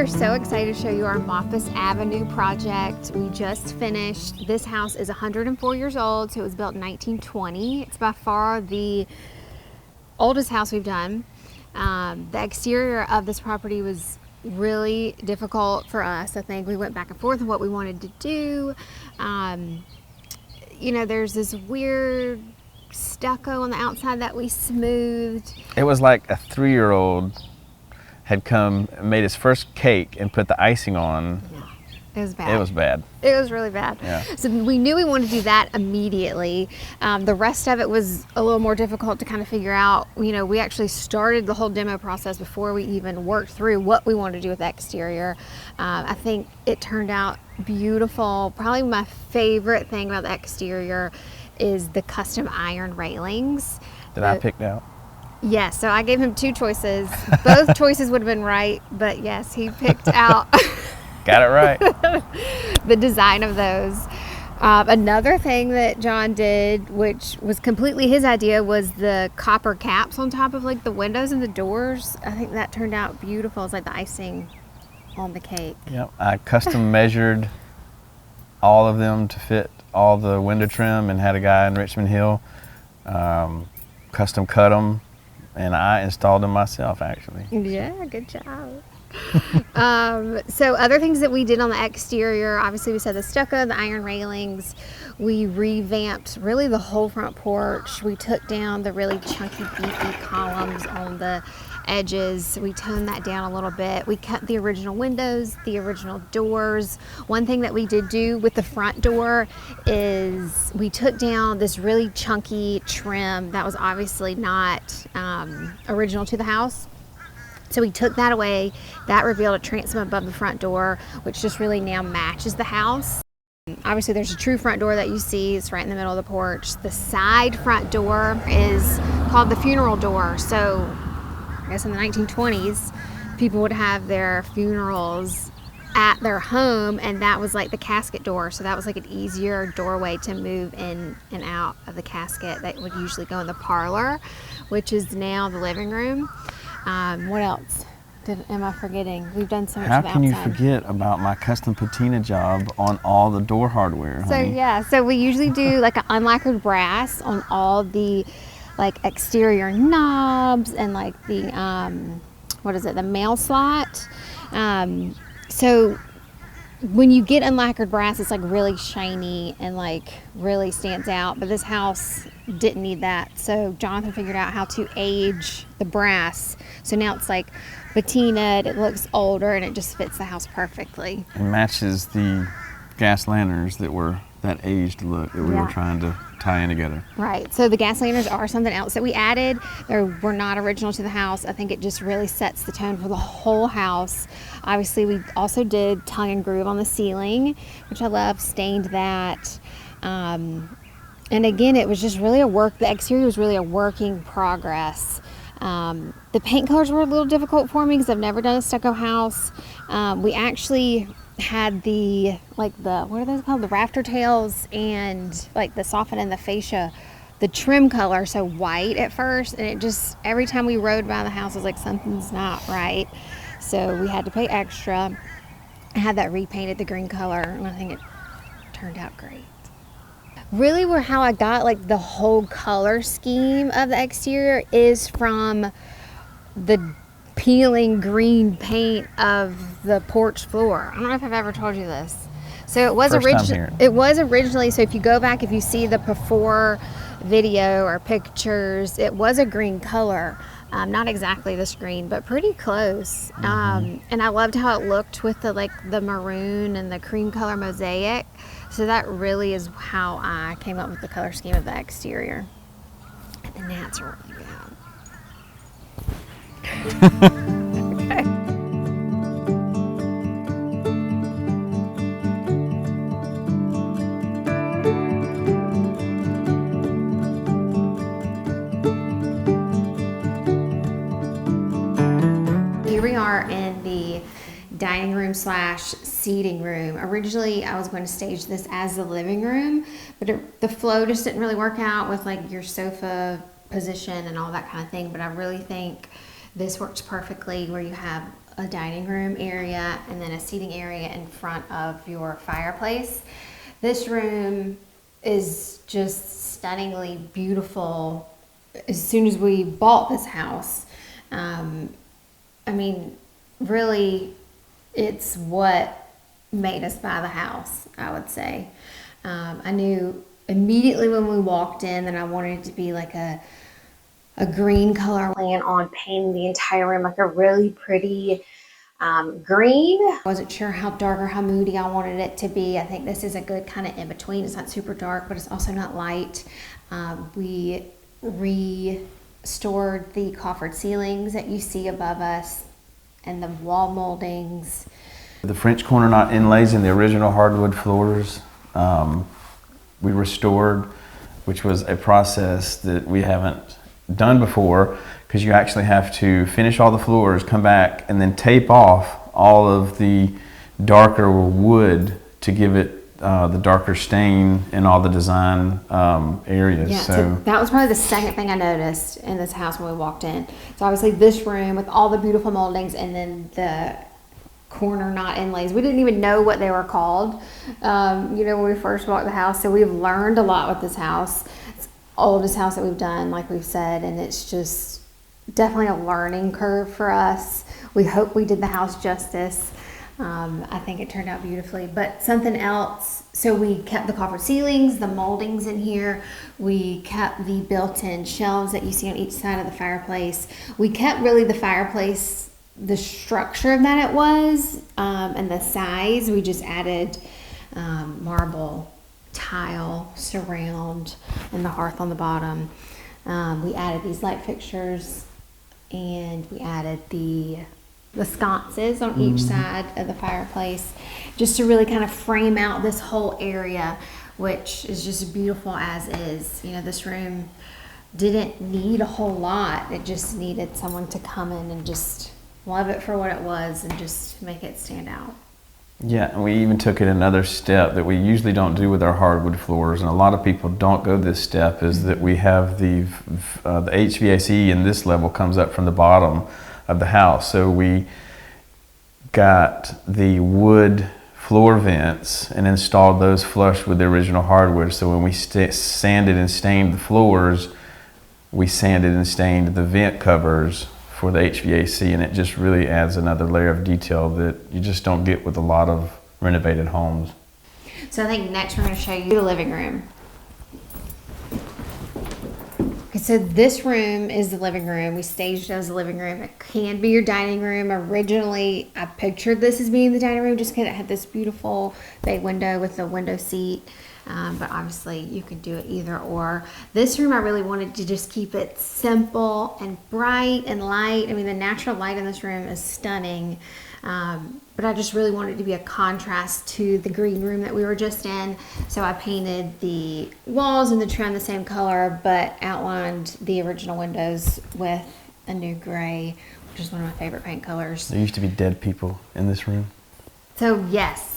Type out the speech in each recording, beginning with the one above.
are so excited to show you our Maupas Avenue project. We just finished. This house is 104 years old, so it was built in 1920. It's by far the oldest house we've done. The exterior of this property was really difficult for us. I think we went back and forth on what we wanted to do. You know, there's this weird stucco on the outside that we smoothed. It was like a 3-year-old had come and made his first cake and put the icing on. Yeah, it was bad. It was bad. It was really bad. Yeah. So we knew we wanted to do that immediately. The rest of it was a little more difficult to kind of figure out. You know, we actually started the whole demo process before we even worked through what we wanted to do with the exterior. I think it turned out beautiful. Probably my favorite thing about the exterior is the custom iron railings. That I picked out. Yes, so I gave him 2 choices. Both choices would have been right, but yes, he picked out Got it right. the design of those. Another thing that John did, which was completely his idea, was the copper caps on top of like the windows and the doors. I think that turned out beautiful. It's like the icing on the cake. Yep, I custom measured all of them to fit all the window trim and had a guy in Richmond Hill custom cut them. And I installed them myself, actually. Yeah, good job. So other things that we did on the exterior, obviously we said the stucco, the iron railings. We revamped really the whole front porch. We took down the really chunky, beefy columns on the edges. We toned that down a little bit. We cut the original windows, the original doors. One thing that we did do with the front door is we took down this really chunky trim that was obviously not original to the house. So we took that away. That revealed a transom above the front door, which just really now matches the house. Obviously there's a true front door that you see. It's right in the middle of the porch. The side front door is called the funeral door. So I guess in the 1920s, people would have their funerals at their home, and that was like the casket door. So that was like an easier doorway to move in and out of the casket that would usually go in the parlor, which is now the living room. What else am I forgetting? We've done so much. How for the can you outside. forget about my custom patina job on all the door hardware, So honey? yeah, so we usually do like an unlacquered brass on all the like exterior knobs and like the what is it, the mail slot. So when you get unlacquered brass, it's like really shiny and like really stands out, but this house didn't need that. So Jonathan figured out how to age the brass. So now it's like patinaed, it looks older, and it just fits the house perfectly. It matches the gas lanterns that were that aged look that we were trying to tie in together. Right, so the gas lanterns are something else that we added. They were not original to the house. I think it just really sets the tone for the whole house. Obviously, we also did tongue and groove on the ceiling, which I love, stained that. And again, it was just really the exterior was really a work in progress. The paint colors were a little difficult for me because I've never done a stucco house. We actually had the what are those called, the rafter tails, and like the soften and the fascia, the trim color so white at first, and it just every time we rode by the house it was like something's not right, so we had to pay extra. I had that repainted the green color, and I think it turned out great. Really how I got like the whole color scheme of the exterior is from the peeling green paint of the porch floor. I don't know if I've ever told you this. So it was originally, so if you go back, if you see the before video or pictures, it was a green color. Not exactly this green, but pretty close. And I loved how it looked with the maroon and the cream color mosaic. So that really is how I came up with the color scheme of the exterior. And the gnats are really bad. Okay. Here we are in the dining room / seating room. Originally, I was going to stage this as the living room, but the flow just didn't really work out with like your sofa position and all that kind of thing. But I really think this works perfectly, where you have a dining room area and then a seating area in front of your fireplace. This room is just stunningly beautiful. As soon as we bought this house, I mean, really, it's what made us buy the house, I would say. I knew immediately when we walked in that I wanted it to be like a green color. Plan on painting the entire room like a really pretty green. I wasn't sure how dark or how moody I wanted it to be. I think this is a good kind of in between. It's not super dark, but it's also not light. We restored the coffered ceilings that you see above us and the wall moldings. The French corner knot inlays in the original hardwood floors we restored, which was a process that we haven't done before, because you actually have to finish all the floors, come back, and then tape off all of the darker wood to give it the darker stain in all the design areas. Yeah, so that was probably the second thing I noticed in this house when we walked in. So obviously this room with all the beautiful moldings and then the corner knot inlays. We didn't even know what they were called, you know, when we first bought the house. So we've learned a lot with this house. It's the oldest house that we've done, like we've said, and it's just definitely a learning curve for us. We hope we did the house justice. I think it turned out beautifully. But something else, so we kept the coffered ceilings, the moldings in here. We kept the built-in shelves that you see on each side of the fireplace. We kept really the fireplace, the structure that it was, and the size. We just added marble tile surround and the hearth on the bottom. We added these light fixtures, and we added the sconces on each side of the fireplace, just to really kind of frame out this whole area, which is just beautiful as is. You know, this room didn't need a whole lot. It just needed someone to come in and just love it for what it was and just make it stand out. Yeah, and we even took it another step that we usually don't do with our hardwood floors, and a lot of people don't go this step, is that we have the HVAC in this level comes up from the bottom of the house. So we got the wood floor vents and installed those flush with the original hardwood. So when we sanded and stained the floors, we sanded and stained the vent covers for the HVAC, and it just really adds another layer of detail that you just don't get with a lot of renovated homes. So I think next we're going to show you the living room. Okay, so this room is the living room. We staged it as a living room. It can be your dining room. Originally, I pictured this as being the dining room just because it had this beautiful bay window with a window seat. But obviously you could do it either or. This room I really wanted to just keep it simple and bright and light. I mean, the natural light in this room is stunning. But I just really wanted it to be a contrast to the green room that we were just in. So I painted the walls and the trim the same color, but outlined the original windows with a new gray, which is one of my favorite paint colors. There used to be dead people in this room. So yes.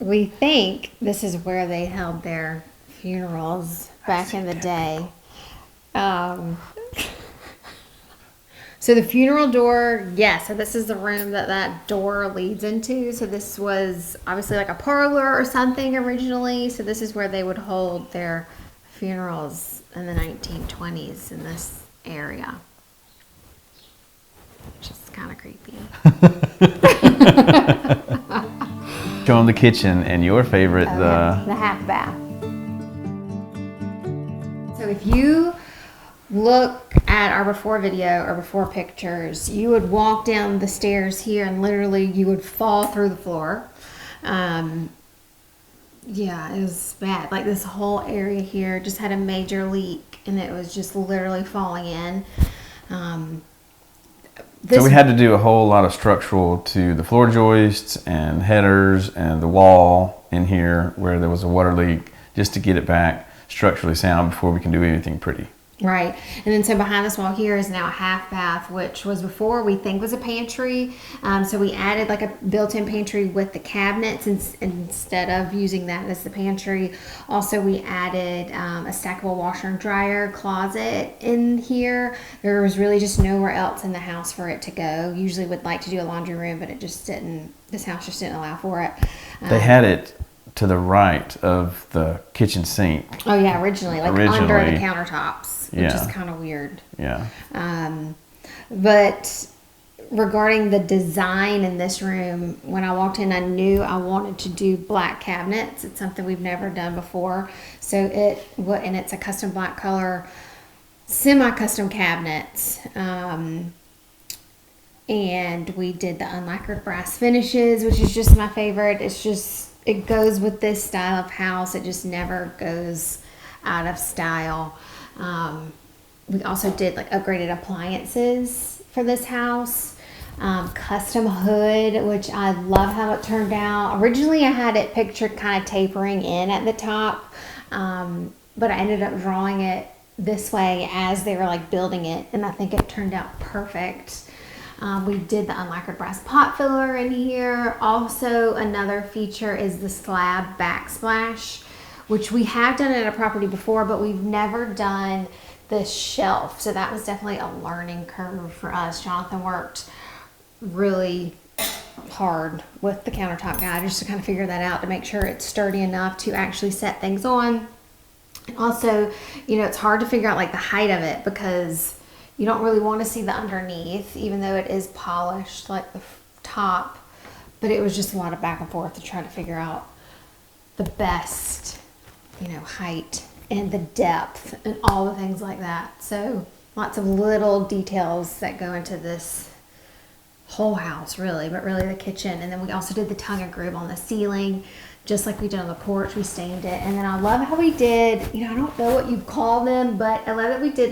We think this is where they held their funerals back in the day. So the funeral door, yes, so this is the room that door leads into. So this was obviously like a parlor or something originally. So this is where they would hold their funerals in the 1920s in this area, which is kind of creepy. Show them the kitchen and your favorite, the half bath. So if you look at our before video or before pictures, you would walk down the stairs here and literally you would fall through the floor. Yeah, it was bad. Like this whole area here just had a major leak and it was just literally falling in. So we had to do a whole lot of structural to the floor joists and headers and the wall in here where there was a water leak, just to get it back structurally sound before we can do anything pretty. Right. And then so behind this wall here is now a half bath, which was before we think was a pantry. So we added like a built-in pantry with the cabinets instead of using that as the pantry. Also, we added a stackable washer and dryer closet in here. There was really just nowhere else in the house for it to go. Usually would like to do a laundry room, but it just didn't, this house just didn't allow for it. They had it to the right of the kitchen sink. Oh yeah, originally under the countertops, which is kind of weird. Yeah. But regarding the design in this room, when I walked in, I knew I wanted to do black cabinets. It's something we've never done before. So and it's a custom black color, semi-custom cabinets. And we did the unlacquered brass finishes, which is just my favorite. It goes with this style of house. It just never goes out of style. We also did like upgraded appliances for this house. Custom hood, which I love how it turned out. Originally I had it pictured kind of tapering in at the top, but I ended up drawing it this way as they were like building it, and I think it turned out perfect. We did the unlacquered brass pot filler in here. Also, another feature is the slab backsplash, which we have done at a property before, but we've never done the shelf. So that was definitely a learning curve for us. Jonathan worked really hard with the countertop guy just to kind of figure that out, to make sure it's sturdy enough to actually set things on. And also, it's hard to figure out like the height of it because you don't really want to see the underneath, even though it is polished like the top. But it was just a lot of back and forth to try to figure out the best, height and the depth and all the things like that. So lots of little details that go into this whole house, really, but really the kitchen. And then we also did the tongue and groove on the ceiling, just like we did on the porch. We stained it. And then I love how we did, I don't know what you call them, but I love that we did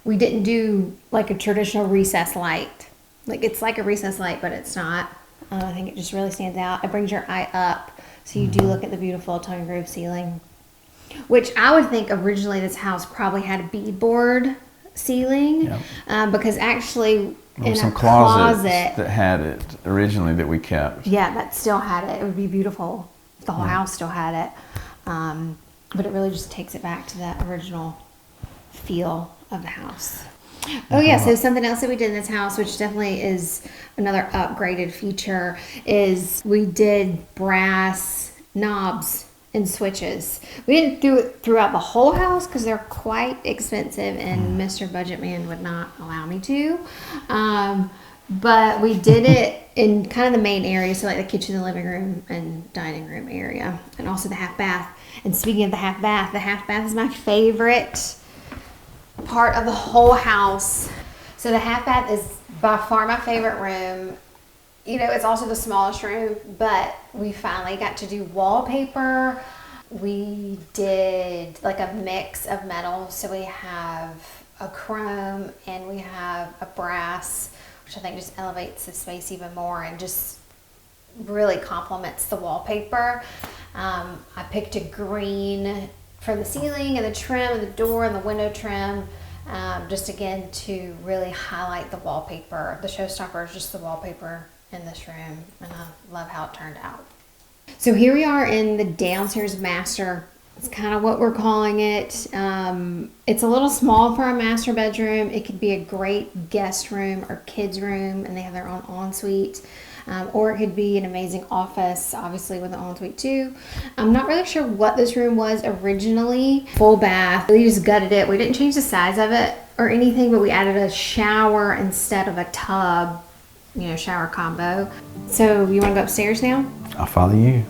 we didn't do like a traditional recess light. Like it's like a recess light, but it's not. I think it just really stands out. It brings your eye up, so you do look at the beautiful tongue and groove ceiling, which I would think originally this house probably had a beadboard ceiling. Yep. Because actually in some a closet closet that had it originally that we kept. Yeah, that still had it. It would be beautiful if the whole house still had it. But it really just takes it back to that original feel of the house. Oh yeah, so something else that we did in this house, which definitely is another upgraded feature, is we did brass knobs and switches. We didn't do it throughout the whole house because they're quite expensive and Mr. Budget Man would not allow me to. But we did it in kind of the main area, so like the kitchen, the living room, and dining room area, and also the half bath. And speaking of the half bath is my favorite part of the whole house. So the half bath is by far my favorite room. It's also the smallest room, but we finally got to do wallpaper. We did like a mix of metals. So we have a chrome and we have a brass, which I think just elevates the space even more and just really complements the wallpaper. I picked a green for the ceiling and the trim and the door and the window trim, just again to really highlight the wallpaper. The showstopper is just the wallpaper in this room, and I love how it turned out. So here we are in the downstairs master. It's kind of what we're calling it. It's a little small for a master bedroom. It could be a great guest room or kids room, and they have their own ensuite. Or it could be an amazing office, obviously with an ensuite too. I'm not really sure what this room was originally. Full bath. We just gutted it. We didn't change the size of it or anything, but we added a shower instead of a tub, shower combo. So you want to go upstairs now? I'll follow you.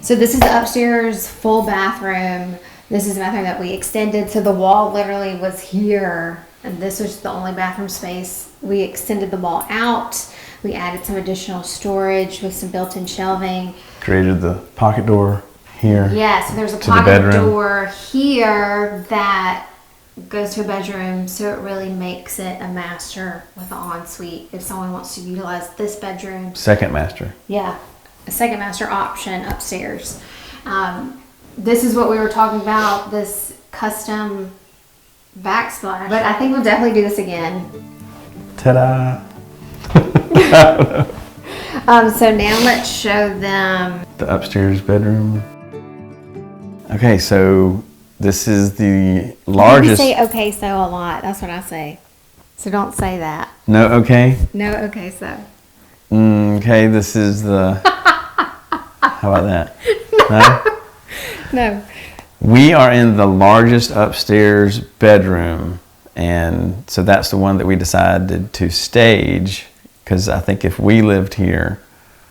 So this is the upstairs full bathroom. This is the bathroom that we extended. So the wall literally was here, and this was the only bathroom space. We extended the wall out. We added some additional storage with some built-in shelving. Created the pocket door here. Yes, there's a pocket door here that goes to a bedroom, so it really makes it a master with an ensuite if someone wants to utilize this bedroom. Second master. Yeah, a second master option upstairs. this is what we were talking about, this custom backsplash. But I think we'll definitely do this again. Ta-da! So now let's show them The upstairs bedroom. Okay, so this is the largest. You say okay so a lot. That's what I say. So don't say that. No, okay. No, okay so. Okay, this is the. How about that? No? No. We are in the largest upstairs bedroom, and so that's the one that we decided to stage, because I think if we lived here.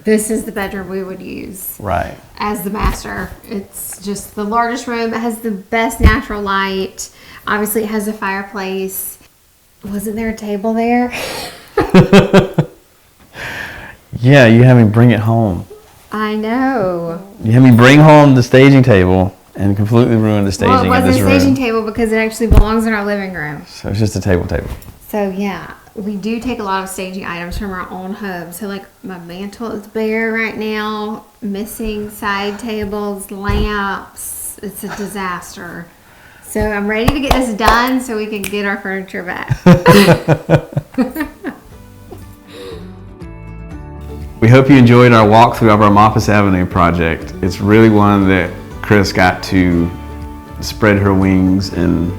This is the bedroom we would use. Right. As the master. It's just the largest room. It has the best natural light. Obviously, it has a fireplace. Wasn't there a table there? Yeah, you had me bring it home. I know. You had me bring home the staging table and completely ruin the staging Well, it of wasn't this a room. staging table because it actually belongs in our living room. So it's just a table. So yeah, we do take a lot of staging items from our own home. So like my mantle is bare right now, missing side tables, lamps. It's a disaster. So I'm ready to get this done so we can get our furniture back. We hope you enjoyed our walkthrough of our Maupas Avenue project. It's really one that Chris got to spread her wings and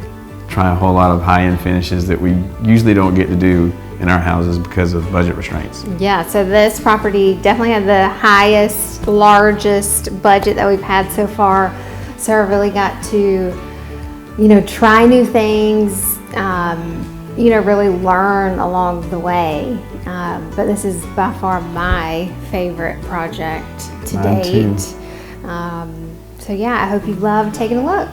try a whole lot of high-end finishes that we usually don't get to do in our houses because of budget restraints. Yeah, so this property definitely had the highest, largest budget that we've had so far. Sarah really got to, try new things, really learn along the way. But this is by far my favorite project to Mine date. too. So yeah, I hope you love taking a look.